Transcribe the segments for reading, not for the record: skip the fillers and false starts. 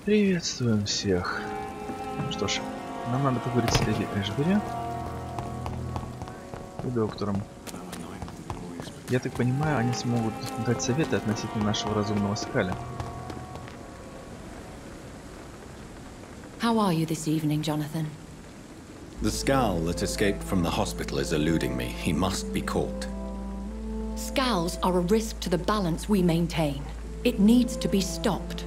Приветствуем всех. Ну что ж, нам надо поговорить с леди Эшбери и доктором. Я так понимаю, они смогут дать советы относительно нашего разумного скаля. How are you this evening, Jonathan? The scowl that escaped from the hospital is eluding me. He must be caught. Scowls are a risk to the balance we maintain. It needs to be stopped.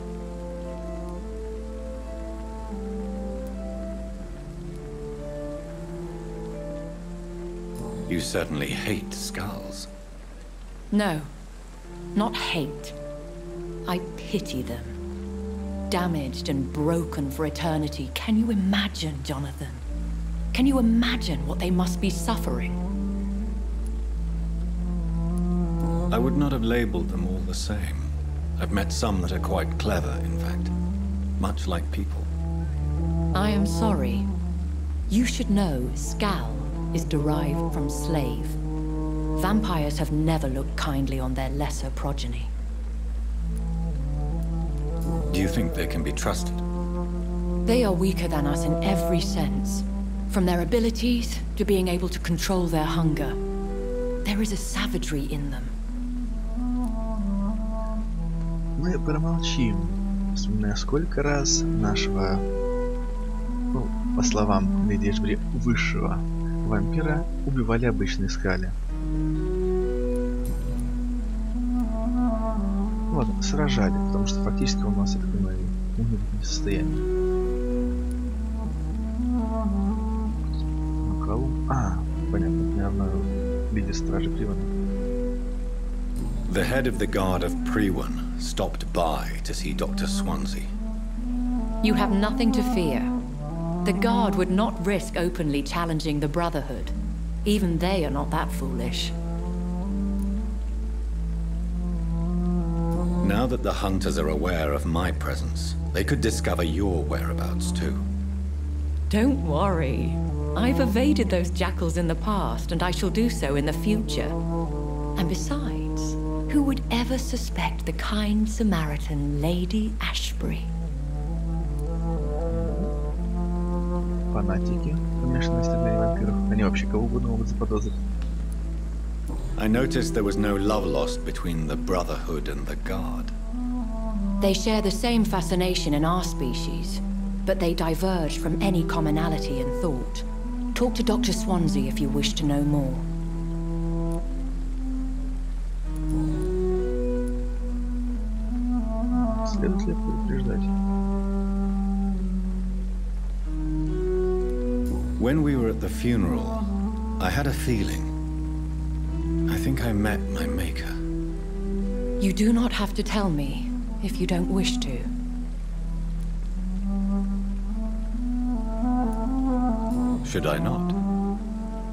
You certainly hate scowls. No, not hate. I pity them. Damaged and broken for eternity. Can you imagine, Jonathan? Can you imagine what they must be suffering? I would not have labeled them all the same. I've met some that are quite clever, in fact. Much like people. I am sorry. You should know scowl is derived from slave. Vampires have never looked kindly on their lesser progeny. Do you think they can be trusted? They are weaker than us in every sense. From their abilities to being able to control their hunger. There is a savagery in them. Мы промолчим, вспоминая, сколько раз нашего, ну, по словам леди Эшбери, высшего вампира убивали обычные скали. Ладно, сражали, потому что фактически у нас, я так понимаю, умер не в состоянии. Понятно, наверное, лидер стражи Привана. The head of the guard of Prewan stopped by to see Dr. Swansea. You have nothing to fear. The guard would not risk openly challenging the Brotherhood. Even they are not that foolish. Now that the hunters are aware of my presence, they could discover your whereabouts too. Don't worry. I've evaded those jackals in the past, and I shall do so in the future. And besides, who would ever suspect the kind Samaritan Lady Ashbury? Фанатики, помешанные стреляния вампиров, они вообще кого угодно могут заподозрить. I noticed there was no love lost between the Brotherhood and the Guard. They share the same fascination in our species, but they diverge from any commonality in thought. Talk to Dr. Swansea if you wish to know more. Следует ли предупреждать? When we were at the funeral, I had a feeling. I think I met my maker. You do not have to tell me if you don't wish to. Should I not?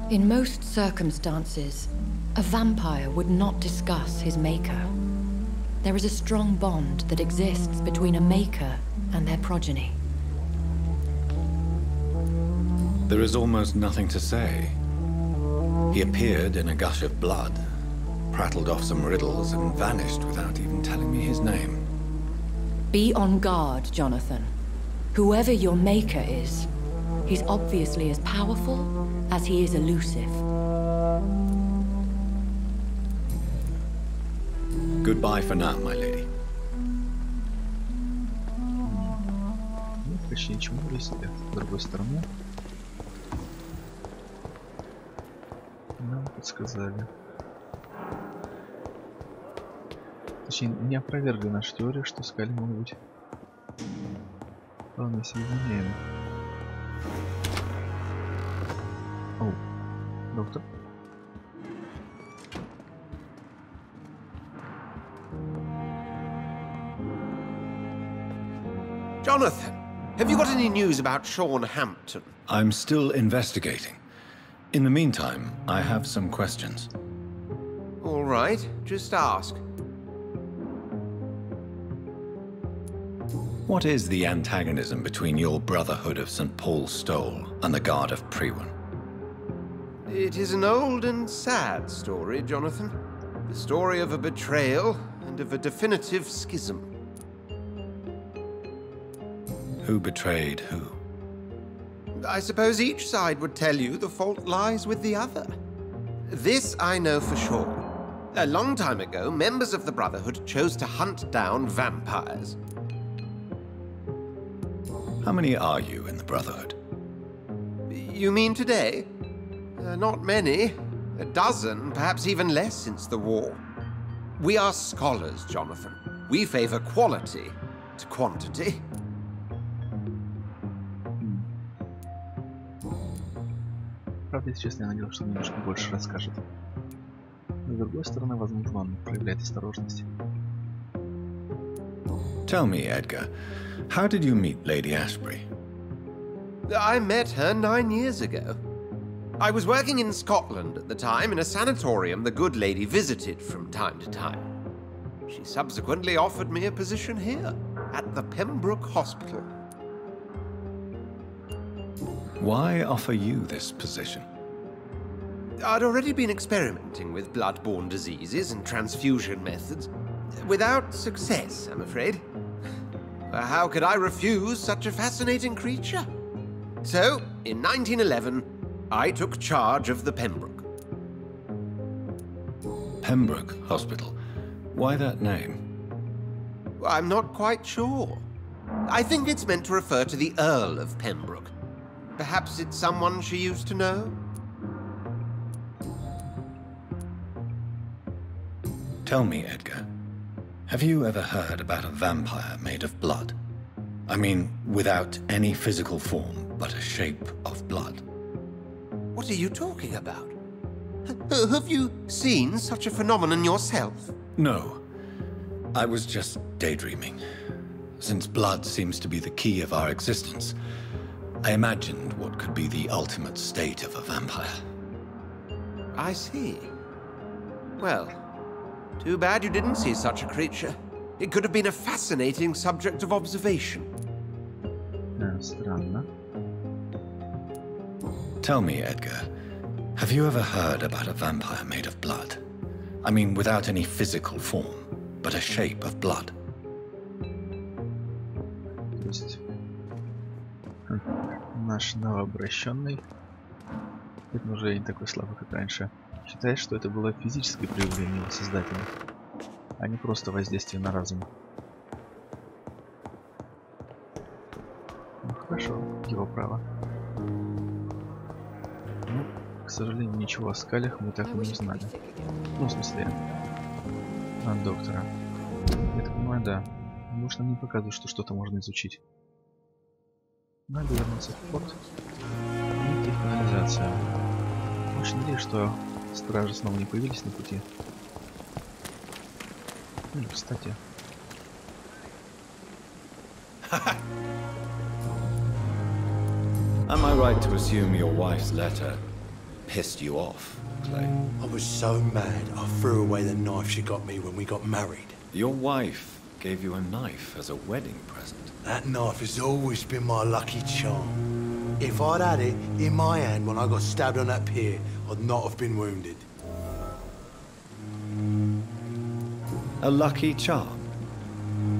In most circumstances, a vampire would not discuss his maker. There is a strong bond that exists between a maker and their progeny. There is almost nothing to say. He appeared in a gush of blood, prattled off some riddles, and vanished without even telling me his name. Be on guard, Jonathan. Whoever your maker is, he's obviously as powerful as he is elusive. Goodbye for now, my lady. Ну, почти ничего, если с другой стороны. Нам подсказали. Точнее, не опровергли нашу теорию, что скали могут быть вполне себе вменяемы. О, доктор. Jonathan, have you got any news about Sean Hampton? I'm still investigating. In the meantime, I have some questions. All right, just ask. What is the antagonism between your Brotherhood of St. Paul's Stole and the Guard of Prewan? It is an old and sad story, Jonathan. The story of a betrayal and of a definitive schism. Who betrayed who? I suppose each side would tell you the fault lies with the other. This I know for sure. A long time ago, members of the Brotherhood chose to hunt down vampires. How many are you in the Brotherhood? You mean today? Not many. A dozen, perhaps even less since the war. We are scholars, Jonathan. We favor quality to quantity. Правда, если честно, я надеялся, что он немножко больше расскажет. Но с другой стороны, возможно, он проявляет осторожность. Tell me, Edgar, how did you meet Lady Ashbury? I met her 9 years ago. I was working in Scotland at the time in a sanatorium the good lady visited from time to time. She subsequently offered me a position here, at the Pembroke Hospital. Why offer you this position? I'd already been experimenting with blood-borne diseases and transfusion methods. Without success, I'm afraid. How could I refuse such a fascinating creature? So, in 1911, I took charge of the Pembroke. Pembroke Hospital? Why that name? I'm not quite sure. I think it's meant to refer to the Earl of Pembroke. Perhaps it's someone she used to know? Tell me, Edgar, have you ever heard about a vampire made of blood? I mean, without any physical form, but a shape of blood. What are you talking about? Have you seen such a phenomenon yourself? No. I was just daydreaming. Since blood seems to be the key of our existence, I imagined what could be the ultimate state of a vampire. I see. Well, too bad you didn't see such a creature. It could have been a fascinating subject of observation. Странно. Tell me, Edgar, have you ever heard about a vampire made of blood? I mean, without any physical form, but a shape of blood. То есть наш новообращенный, это уже не такой слабый, как раньше, считает, что это было физическое проявление его создателя, а не просто воздействие на разум. Ну хорошо, его право. Ну, к сожалению, ничего о скалях мы так и не узнали. Ну, в смысле, от доктора. Я так понимаю, да. Может, нам не показывают, что что-то можно изучить. Надо вернуться в порт и идти в канализацию. Очень надеюсь, что стражи снова не появились на пути. Ну, кстати. Am I right to assume your wife's letter pissed you off, Clay? I was so mad, I threw away the knife she got me when we got married. Your wife gave you a knife as a wedding present. That knife has always been my lucky charm. If I'd had it in my hand when I got stabbed on that pier, I'd not have been wounded. A lucky charm?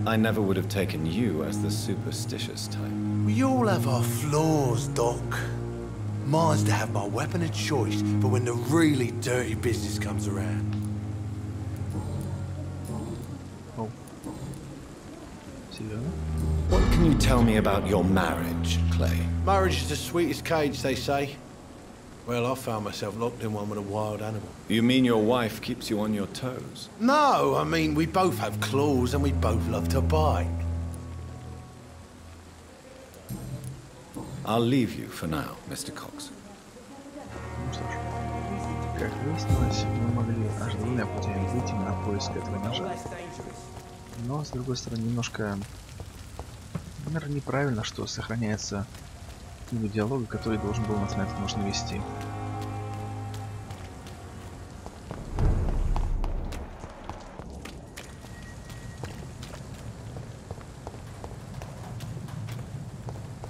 I never would have taken you as the superstitious type. We all have our flaws, Doc. Mine's to have my weapon of choice for when the really dirty business comes around. Oh. Серьезно? What can you tell me about your marriage, Clay? Marriage is the sweetest cage, they say. Well, I found myself locked in one with a wild animal. You mean your wife keeps you on your toes? No, I mean, we both have claws and we both love to bite. I'll leave you for now, Mr. Cox. Ну что ж, как выяснилось, мы могли аж двумя путями выйти на поиск этого ножа. Но, с другой стороны, немножко, наверное, неправильно, что сохраняется книга диалога, который должен был нас на этот нож навести.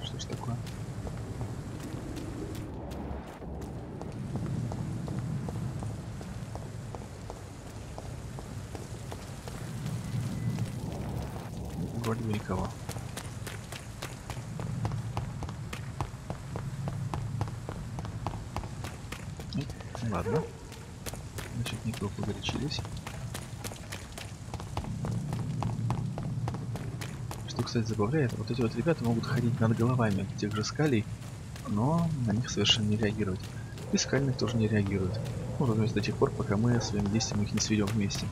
Что ж такое? Вроде бы никого. Ладно. Значит, никого погорячились. Что, кстати, забавляет, вот эти вот ребята могут ходить над головами тех же скалей, но на них совершенно не реагировать. И скальных тоже не реагируют. Ну, разумеется, до тех пор, пока мы своим действием их не сведем вместе.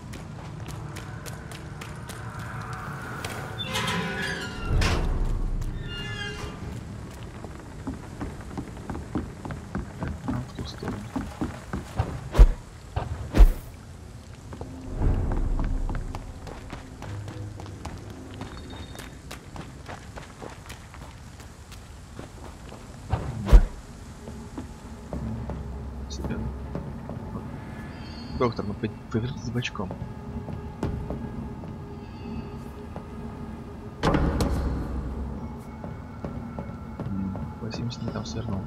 Так, нам в ту сторону. Доктор, ну повернитесь бочком. По 70 не там свернул.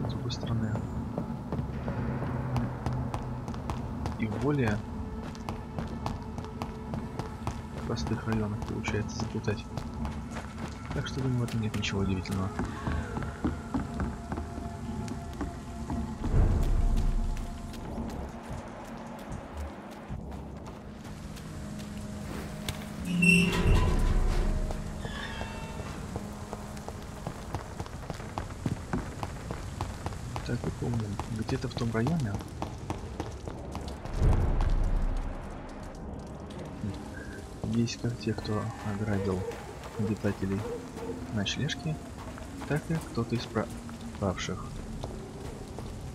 С другой стороны. И в более простых районах получается заплутать. Так что думаю, в этом нет ничего удивительного. Так, я помню, где-то в том районе есть как те, кто ограбил обитателей ночлежки, так и кто-то из пропавших.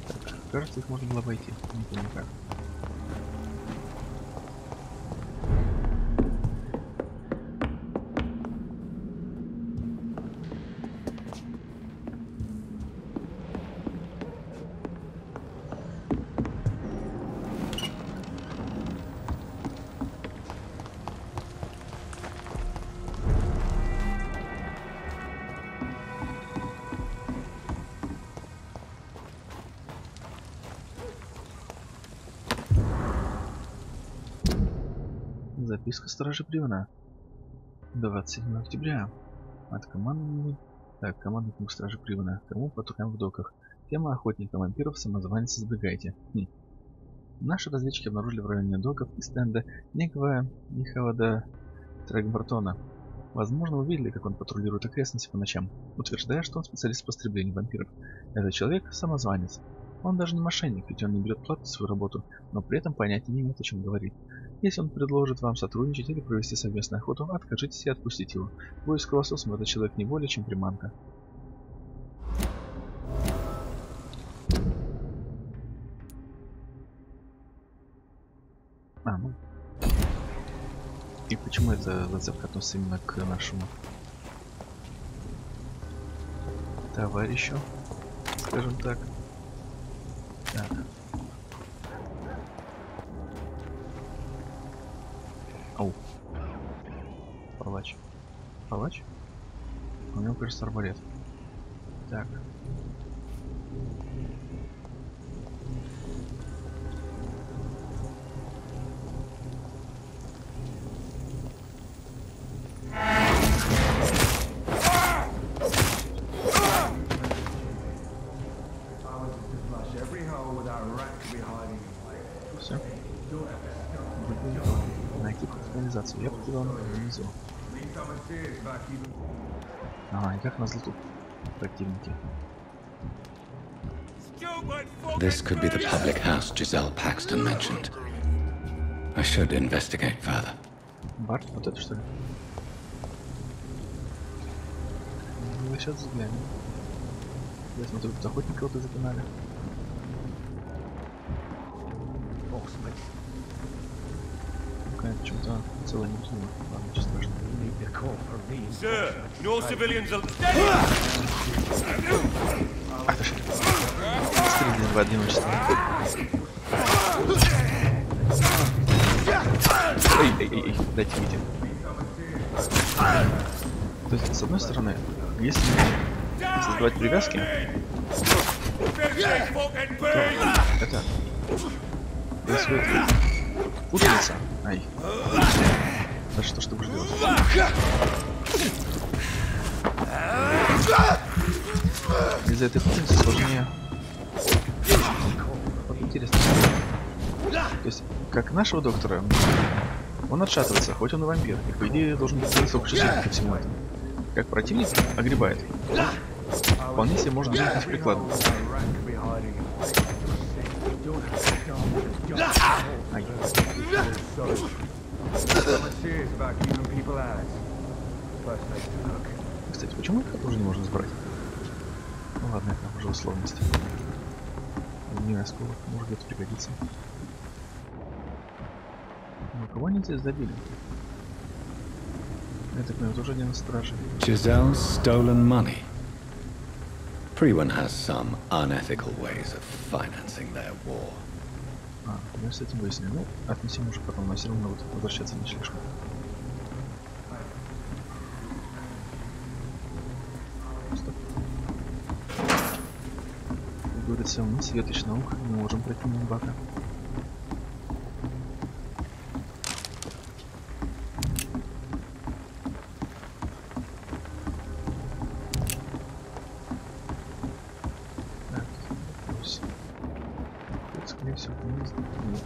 Так, кажется, их можно было обойти, не помню как. Записка стражи Бревна. 27 октября. От команды... Так, командник стражи Бревна. Кому патрулям в доках. Тема охотника вампиров, самозванец, избегайте. Наши разведчики обнаружили в районе доков и стенда некого Михаила Трэгбартона. Возможно, вы видели, как он патрулирует окрестности по ночам, утверждая, что он специалист по истреблению вампиров. Этот человек – самозванец. Он даже не мошенник, ведь он не берет плату за свою работу, но при этом понятия не имеет, о чем говорит. Если он предложит вам сотрудничать или провести совместную охоту, откажитесь и отпустите его. Боюсь, кровососом этот человек не более, чем приманка. Ну. И почему эта зацепка относится именно к нашему товарищу, скажем так. Так. Ау. Палач. Палач? У него, кажется, арбалет. Так. Все. Найти канализацию. Я покидал внизу. Ага, и как назло тут противники. This could be the public house Giselle Paxton mentioned. I should investigate further. Барт, вот это что ли? Мы сейчас взглянем. Я смотрю, тут охотника вот и запинали. Почему-то целое не взлюбил. Ладно, ничего страшного. Sir, no civilians are... Ах ты ж. Стрельни в одиночестве. Эй, дайте видео. То есть, с одной стороны, если создавать привязки, то это происходит путаница. Ай. Да что ж ты будешь делать? Из-за этой путаницы сложнее интересно. То есть, как нашего доктора, он отшатывается, хоть он и вампир. И по идее должен быть высокой чувствительностью ко всему этому. Как противник огребает. Вполне себе может делать из приклада. Ай. Кстати, почему их уже не можно сбрать? Ну ладно, это уже условность. Не осколок, может где-то пригодится. Ну, кого они здесь забили? Это, наверное, тоже один из стражей. Giselle's stolen money. Everyone has some unethical ways of financing their war. А, мы с этим выяснили. Ну, отнесем уже потом, но все равно вот возвращаться не слишком. Стоп. Как говорится, мы светоч наук не можем пройти мимо бака.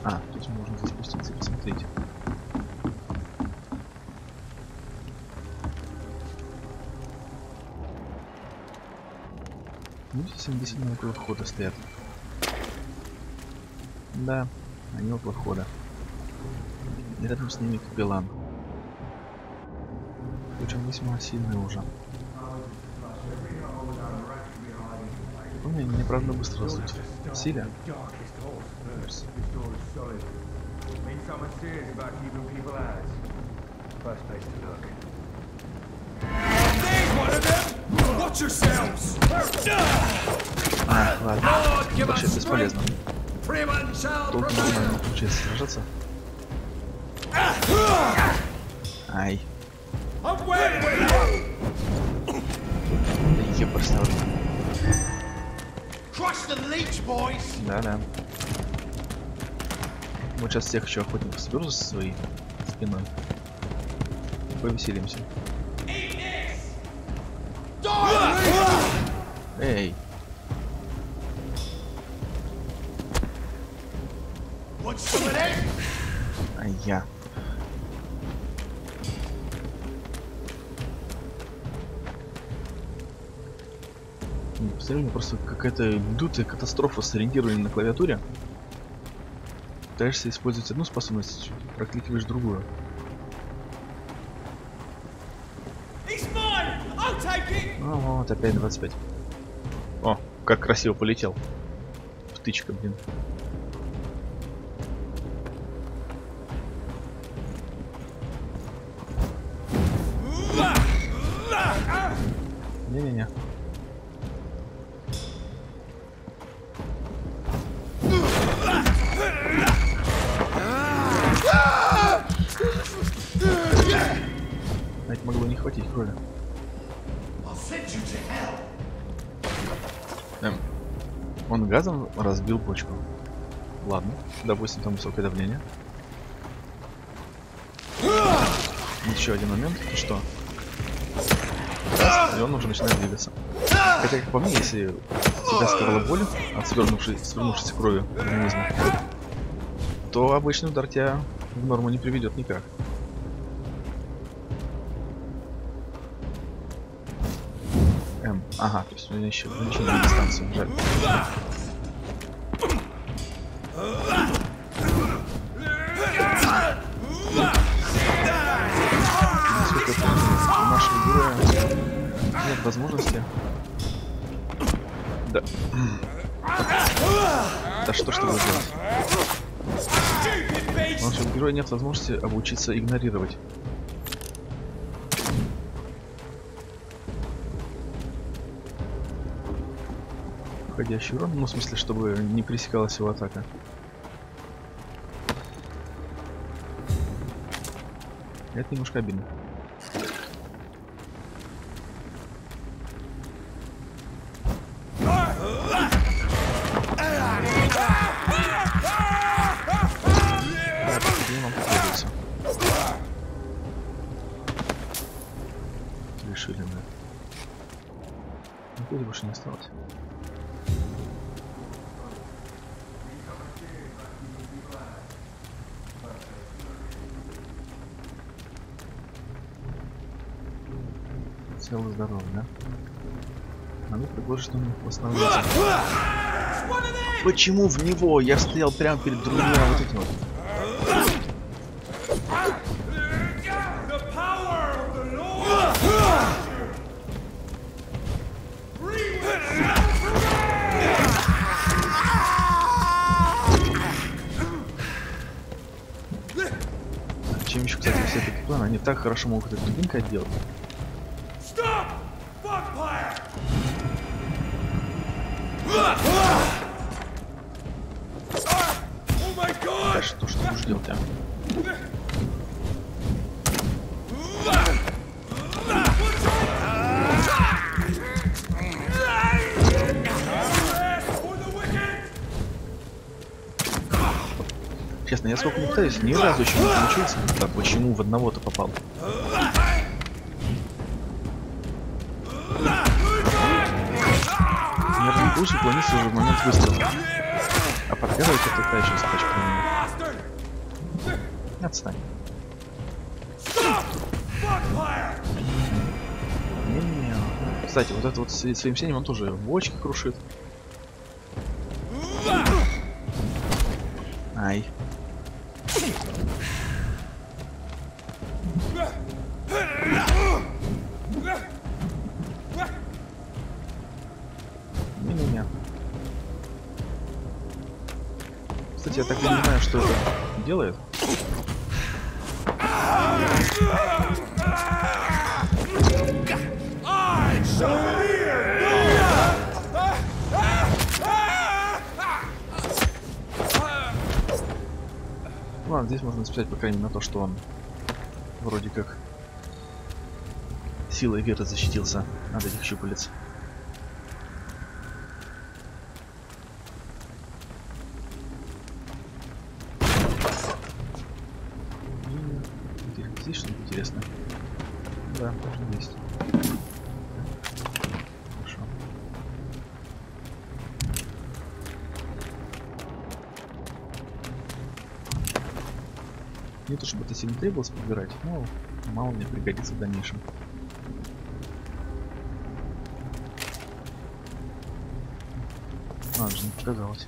А, тут можно здесь спуститься и посмотреть. Ну, здесь они действительно около входа стоят. Да, они около входа. И рядом с ними капеллан. Причем весьма сильный уже. Мне правда быстро растут в силе. А, ладно. Вообще бесполезно. Толком нормально получается сражаться. Ай. Я просто... Да-да. Вот сейчас всех еще охотников соберу со своей спиной. Повеселимся. Эй! Ай, я. Представляю, просто какая-то лютая катастрофа с ориентированием на клавиатуре. Пытаешься использовать одну способность, прокликиваешь другую. Ну вот, опять 25. О, как красиво полетел. Птичка, блин. Не-не-не. Ведь могло не хватить крови. Он газом разбил бочку. Ладно, допустим, там высокое давление. Еще один момент, что? И он уже начинает двигаться. Хотя, как по мне, если тебя сковала боль от свернувшейся крови организма, то обычный удар тебя в норму не приведет никак. Ага, то есть у меня еще увеличение дистанции, жаль. Насколько я помню, у нашего героя нет возможности. Да. Да что ж ты будешь делать? У нашего героя нет возможности обучиться игнорировать. Входящий урон, ну в смысле, чтобы не пересекалась его атака. Это немножко обидно. Решили, да. Никуда больше не осталось. целый здоровый, да? Надо предложить, что у них восстановится. Почему в него? Я стоял прямо перед другими вот этим вот. Чем еще, кстати, все такие планы, они так хорошо могут эту линк отделать. Да что ж ты будешь делать, а? Честно, я сколько не пытаюсь, ни разу еще не получился. Так, почему в одного-то попал? Наверное, лучше уклониться уже в момент выстрела. А подглядывать это такая еще задача. Отстань. Не-не-не. Кстати, вот это вот своим синим он тоже бочки крушит. Ай. Не-не-не. Кстати, я так не понимаю, что это делает. Ладно, здесь можно списать, по крайней мере, на то, что он вроде как силой веры защитился от этих щупалец. Здесь что-нибудь интересное? Да, тоже есть. Хорошо. Не то чтобы это сильно требовалось подбирать, но мало мне пригодится в дальнейшем. Ладно, же не показалось.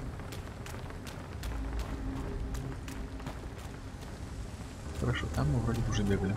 Хорошо, там мы вроде бы уже бегали.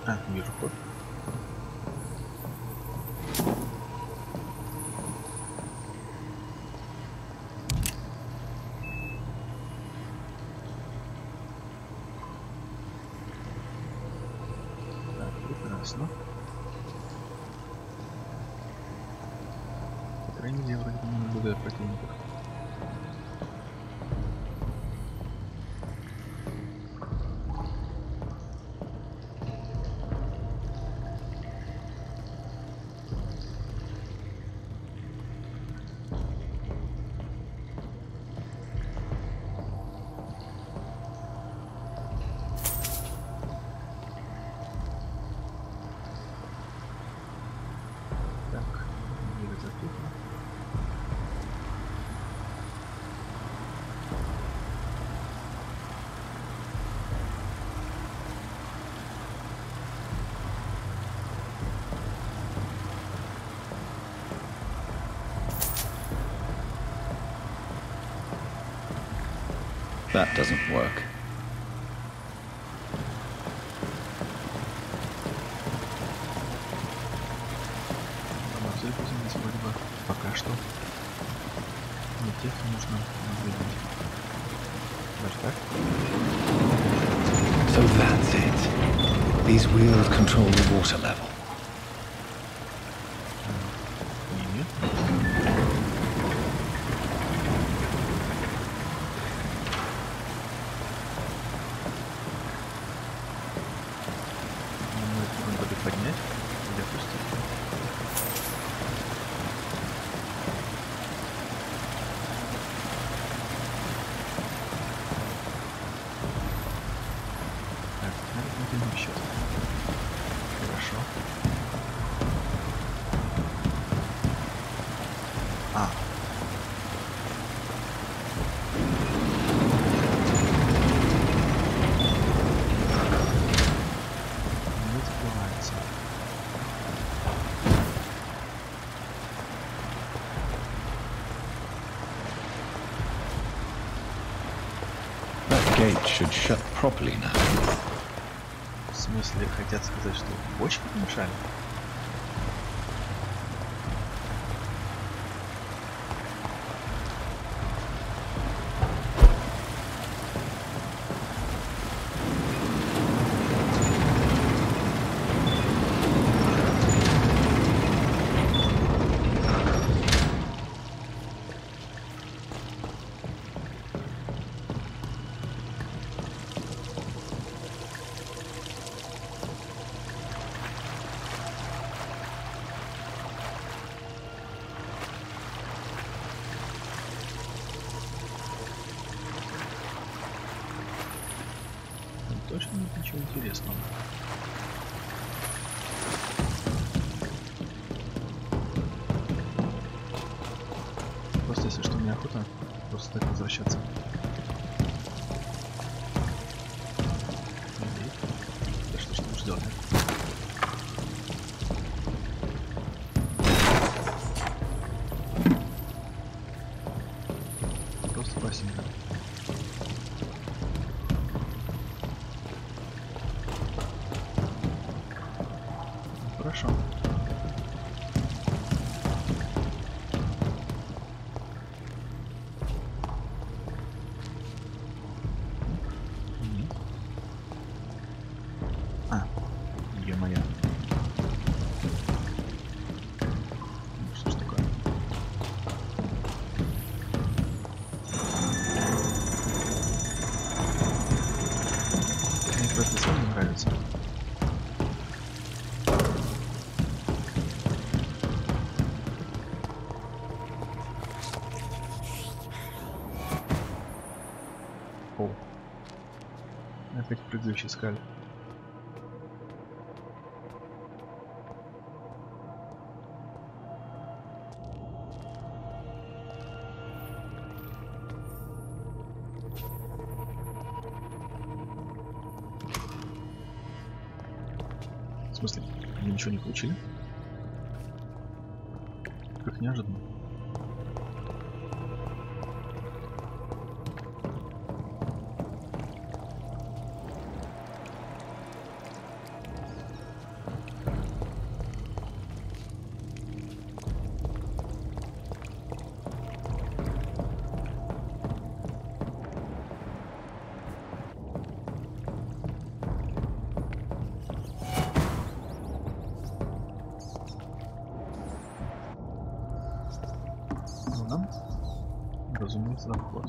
А, вижу ход. Так, прекрасно. По крайней мере, вроде бы не наблюдаю противников. That doesn't work. Пока что не тех нужно наблюдать. Даже так? So that's it. These wheels control the water level. Не нет? Надо поднять или опустить? Так, надо на счет. Хорошо. А. Не закрывается. That gate should shut properly now. В смысле, хотят сказать, что бочки помешали? Точно нет ничего интересного. Просто если что, мне охота просто так возвращаться. Да что ж там ждет? Просто классика. Хорошо. А, ё-моё. Что ж такое? Мне просто сам не нравится. Опять прыгающий скаль. В смысле, мы ничего не получили? Как неожиданно. Нам, разумеется, на вход.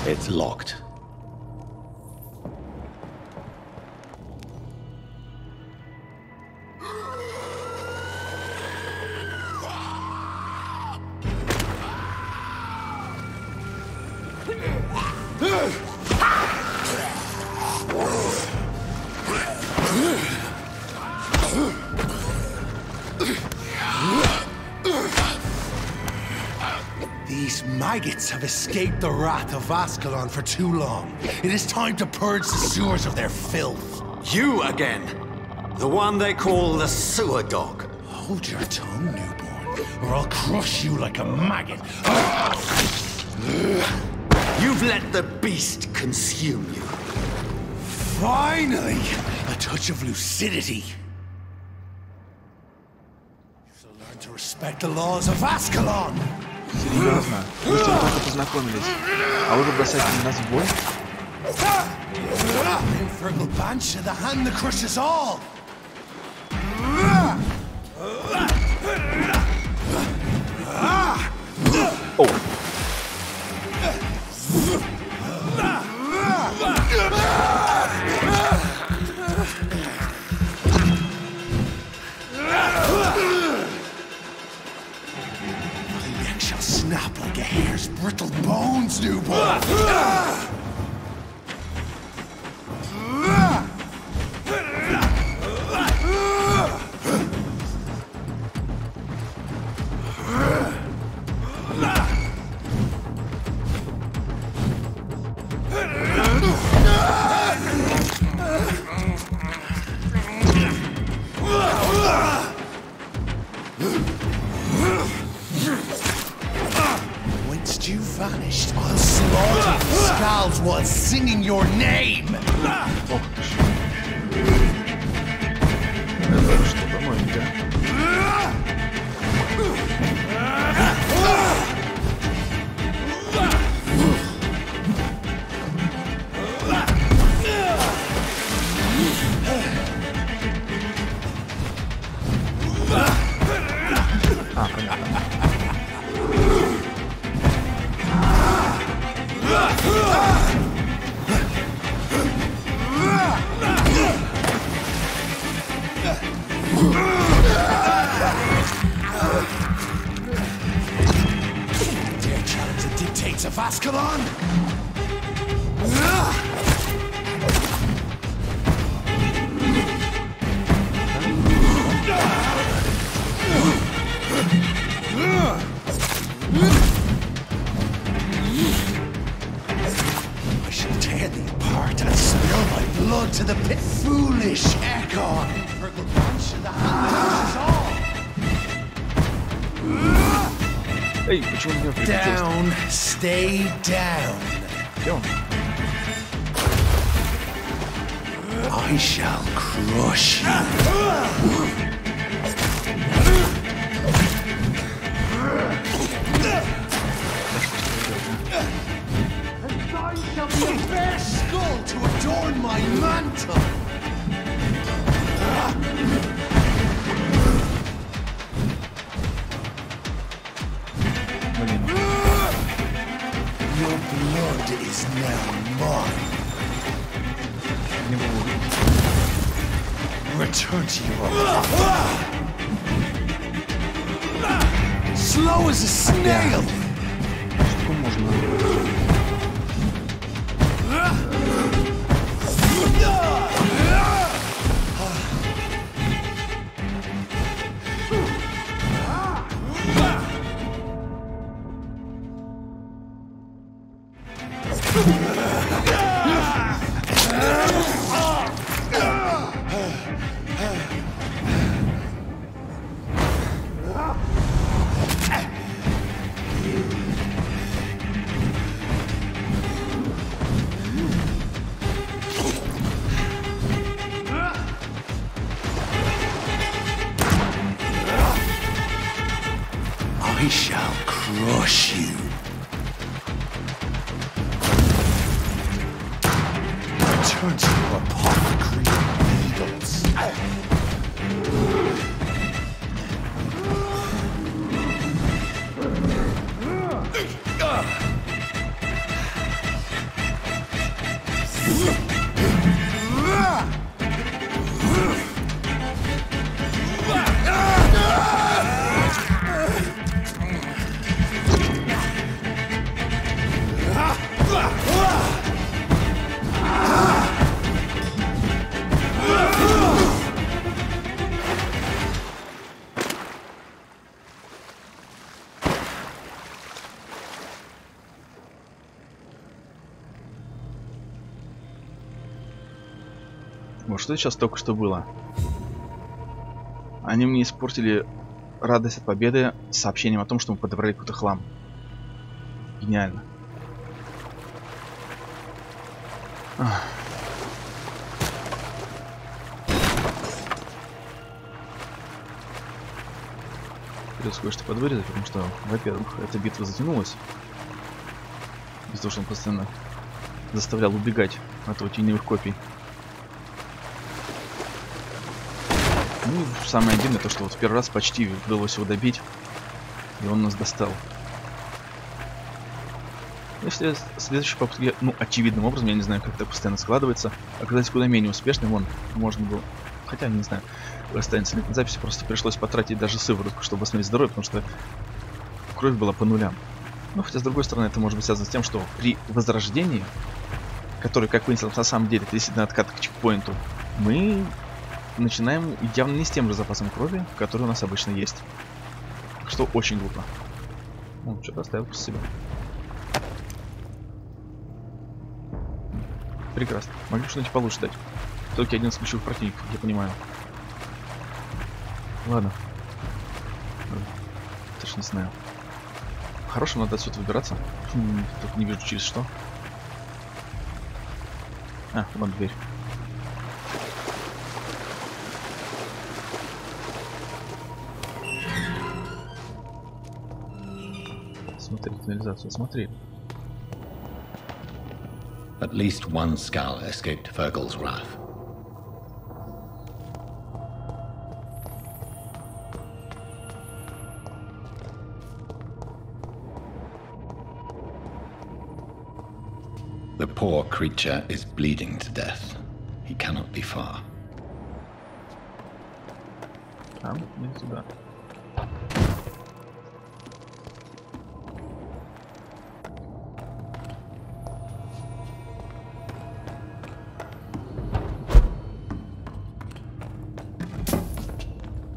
It's locked. These maggots have escaped the wrath of Ascalon for too long. It is time to purge the sewers of their filth. You again! The one they call the sewer dog. Hold your tongue, newborn. or I'll crush you like a maggot. You've let the beast consume you. Finally, a touch of lucidity. So learn to respect the laws of Ascalon. Серьезно? Мы с тобой только познакомились. А вы бросаете нас в бой? Infernal Banshee, the hand that crushes all. Oh. My neck shall snap like a hare's brittle bones, newborn. Whence you vanished, I'll slaughter the skulls while singing your name. Ох ты ж. Это что-то новенькое. А, понятно. Dare challenge the dictates of Ascalon? I shall tear thee apart and spill my blood to the pit. Foolish Ekon! Purple Banshee, the hand that all. Эй, почему меня прикрутил? Down, stay down. Где он? I shall crush you. And I shall be a bare skull to adorn my mantle. Блин. Your blood is now mine. Не могу увидеть. Return to your slow as a snail. Что можно? I shall crush you. Return to your apothecary needles. Вот что сейчас только что было? Они мне испортили радость от победы с сообщением о том, что мы подобрали какой-то хлам. Гениально. Придется кое-что подвырезать, потому что, во-первых, эта битва затянулась. Из-за того, что он постоянно заставлял убегать от его теневых копий. Ну и самое обидное то, что вот в первый раз почти удалось его добить, и он нас достал. Если следующий попытки, ну, очевидным образом, я не знаю, как это постоянно складывается, оказались куда менее успешным, вон, можно было, хотя, не знаю, останется ли на записи, просто пришлось потратить даже сыворотку, чтобы восстановить здоровье, потому что кровь была по нулям. Ну, хотя, с другой стороны, это может быть связано с тем, что при возрождении, который, как выяснилось, на самом деле, это действительно откат к чекпоинту, мы начинаем явно не с тем же запасом крови, который у нас обычно есть. Что очень глупо. Ну, что-то оставил после себя. Прекрасно. Могли что-нибудь получше дать. Только один из ключевых противников, я понимаю. Ладно. Даже не знаю. Хорошо, надо отсюда выбираться. Только не вижу через что. А, вон дверь. Смотри, канализацию, смотри. At least one skull escaped Fergal's wrath. The poor creature is bleeding to death. He cannot be far. Там, не сюда.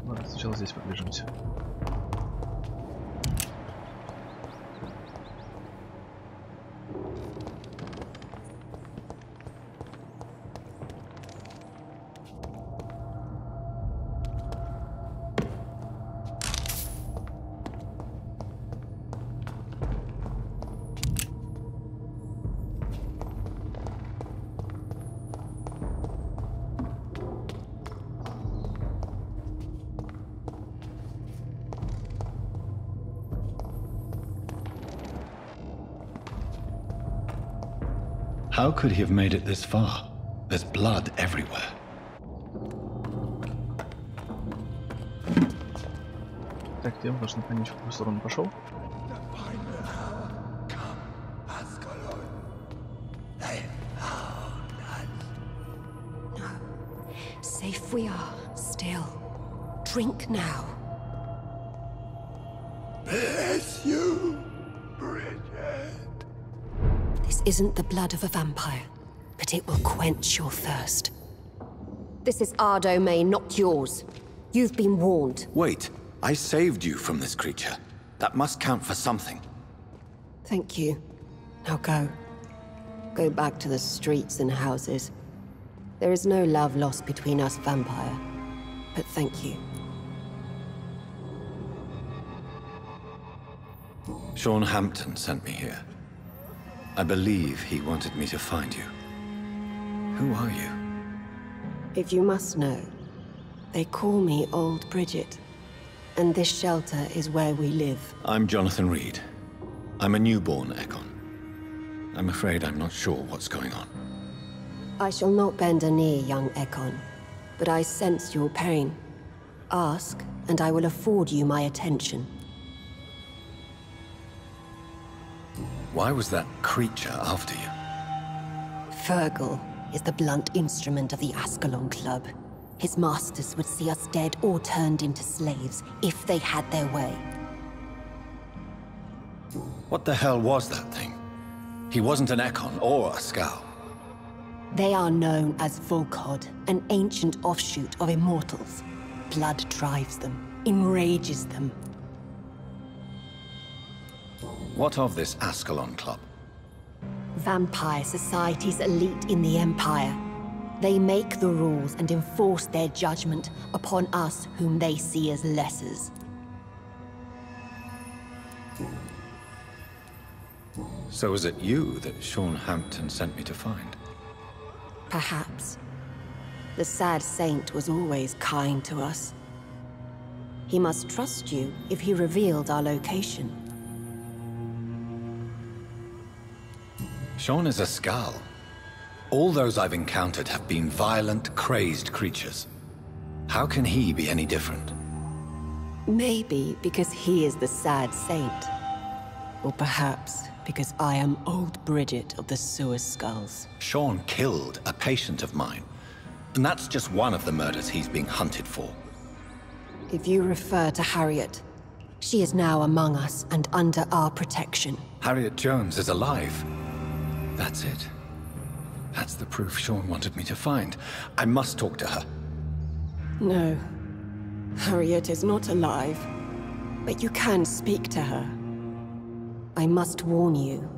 Ладно, сначала здесь пробежимся. How could he have made it this far? There's blood everywhere. Так, я должен понять, в какую сторону пошел. Safe we are, still. Drink now. Bless you, Bridget. This isn't the blood of a vampire, but it will quench your thirst. This is our domain, not yours. You've been warned. Wait, I saved you from this creature. That must count for something. Thank you. Now go. Go back to the streets and houses. There is no love lost between us, vampire. But thank you. Sean Hampton sent me here. I believe he wanted me to find you. Who are you? If you must know, they call me Old Bridget. And this shelter is where we live. I'm Jonathan Reed. I'm a newborn Ekon. I'm afraid I'm not sure what's going on. I shall not bend a knee, young Ekon. But I sense your pain. Ask, and I will afford you my attention. Why was that creature after you? Fergal is the blunt instrument of the Ascalon Club. His masters would see us dead or turned into slaves if they had their way. What the hell was that thing? He wasn't an Ekon or a Scow. They are known as Volkod, an ancient offshoot of immortals. Blood drives them, enrages them. What of this Ascalon Club? Vampire society's elite in the Empire. They make the rules and enforce their judgment upon us whom they see as lessers. So was it you that Sean Hampton sent me to find? Perhaps. The sad saint was always kind to us. He must trust you if he revealed our location. Sean is a Skal. All those I've encountered have been violent, crazed creatures. How can he be any different? Maybe because he is the sad saint. Or perhaps because I am old Bridget of the Sewer Skulls. Sean killed a patient of mine. And that's just one of the murders he's being hunted for. If you refer to Harriet, she is now among us and under our protection. Harriet Jones is alive. That's it. That's the proof Sean wanted me to find. I must talk to her. No. Harriet is not alive. But you can speak to her. I must warn you.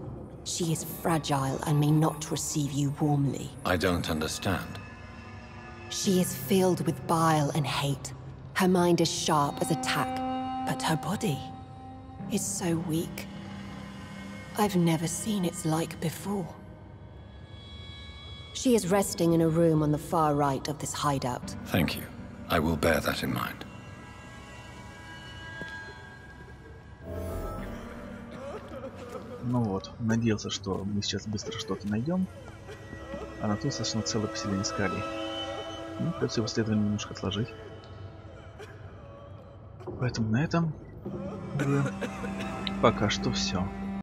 She is fragile and may not receive you warmly. I don't understand. She is filled with bile and hate. Her mind is sharp as a tack, but her body is so weak. I've never seen its like before. She is resting in a room on the far right of this hideout. Thank you. I will bear that in mind. Ну вот, надеялся, что мы сейчас быстро что-то найдем, а на то достаточно целое поселение Скалей. Ну, придется его исследование немножко отложить. Поэтому на этом пока что все.